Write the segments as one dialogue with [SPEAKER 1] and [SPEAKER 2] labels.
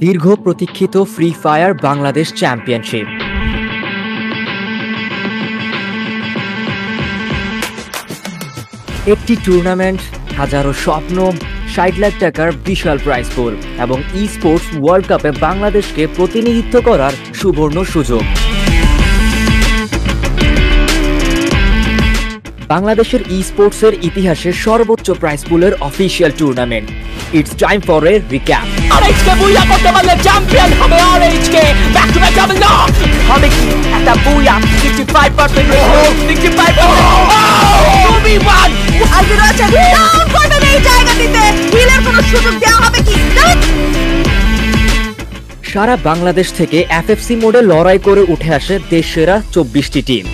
[SPEAKER 1] দীর্ঘ প্রতীক্ষিত free fire Bangladesh championship. একটি টুর্নামেন্ট, হাজারো স্বপ্ন, ৬০ লাখ টাকার বিশাল প্রাইজ পুল এবং ই স্পোর্টস ওয়ার্ল্ড কাপে বাংলাদেশকে প্রতিনিধিত্ব করার সুবর্ণ সুযোগ। বাংলাদেশের ই স্পোর্টসের ইতিহাসের সর্বোচ্চ প্রাইজ পুলের official tournament. It's time for a recap.
[SPEAKER 2] RHK booyah করতে পারলে চ্যাম্পিয়ন হবে RHK. Back to back double knock হবে কি একটা বুইয়া। 65% রেশিও, 65%। 2v1
[SPEAKER 3] আজকে রয়েছে ডাউন করবেন এই জায়গাটিতে। হিলের কোনো সুযোগ দেওয়া হবে কি?
[SPEAKER 1] সারা বাংলাদেশ থেকে এফএফসি মোডে লড়াই করে উঠে আসে দেশসেরা 24টি টিম।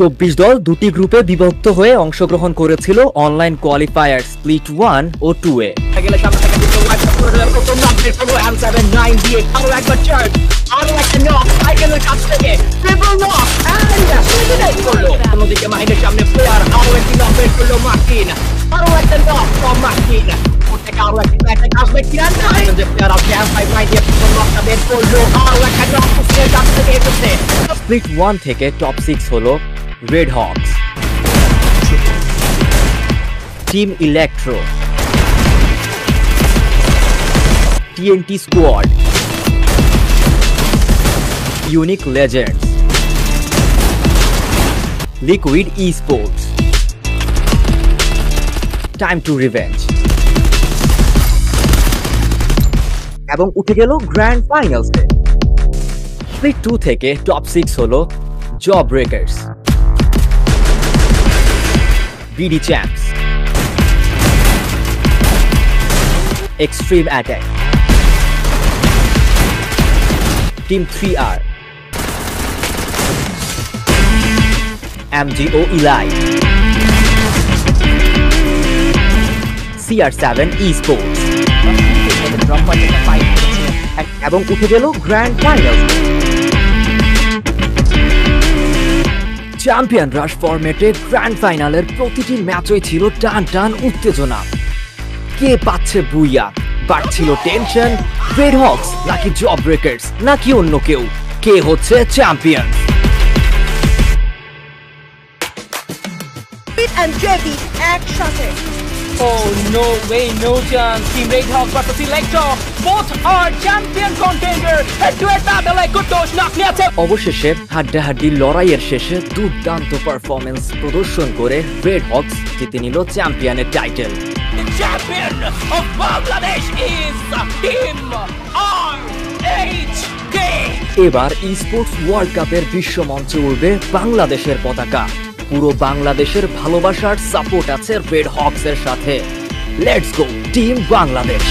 [SPEAKER 1] 24 দল দুটি গ্রুপে বিভক্ত হয়ে অংশগ্রহণ করেছিল অনলাইন কোয়ালিফায়ার স্প্লিট 1 ও 2 এ।
[SPEAKER 2] গেলে সামনে থেকে কিন্তু ওয়াইড করে দিল প্রথম নাম্বার ফলো M79 দিয়ে আরো একবার চার্জ, আরো একটা নক আইকেনের কাছ থেকে ট্রিপল নক এন্ড ফিনিশ করলো। অন্যদিকে মাহিনের সামনে প্লেয়ার আরো একটি নাম্বার করলো মার্টিন, আরো একটা নক ফ্রম মার্টিন। ওটাকে আরো একটা অ্যাটাক আসবে কিনা না, যে প্লেয়ার অফ M59 দিয়ে প্রথম নকটা বের করলো, আরো একটা নক পুশের কাছ থেকে এসেছে।
[SPEAKER 1] স্প্লিট 1 থেকে টপ 6 হলো red Hawks, team electro, TNT squad, unique legends, liquid sports, time to revenge এবং উঠে গেল গ্র্যান্ড ফাইনালসে। স্প্লিট 2 থেকে টপ 6 হলো Job Breakers, BD Champs, Extreme Attack, Team 3R, MGO Elite, CR7 eSports এবং উঠে গেল গ্র্যান্ড ফাইনাল। চ্যাম্পিয়ন রাশ ফরম্যাটে grand ফাইনালের প্রতিটি ম্যাচই ছিল টান টান উত্তেজনা। কে পাচ্ছে বুইয়া, বাড়ছিল টেনশন, রেড হকস নাকি জব ব্রেকার্স নাকি অন্য কেউ, কে হচ্ছে চ্যাম্পিয়ন?
[SPEAKER 3] and JB একসাথে।
[SPEAKER 2] Oh, no way, no chance. Team Red Hawk versus Electro. Both are champion contender. Head-to-head battle like Kutosh Nakniate.
[SPEAKER 1] অবশেষে হাড্ডাহাড্ডি লড়াইয়ের শেষে দুর্দান্ত পারফরমেন্স প্রদর্শন করে রেড হকস জিতে নিল চ্যাম্পিয়নের title.
[SPEAKER 2] The champion of Bangladesh is Team RHK.
[SPEAKER 1] এবার ই স্পোর্টস ওয়ার্ল্ড কাপের বিশ্ব মঞ্চে উঠবে বাংলাদেশের পতাকা। পুরো বাংলাদেশের ভালোবাসার সাপোর্ট আছে রেড হকসের সাথে। Let's go team Bangladesh.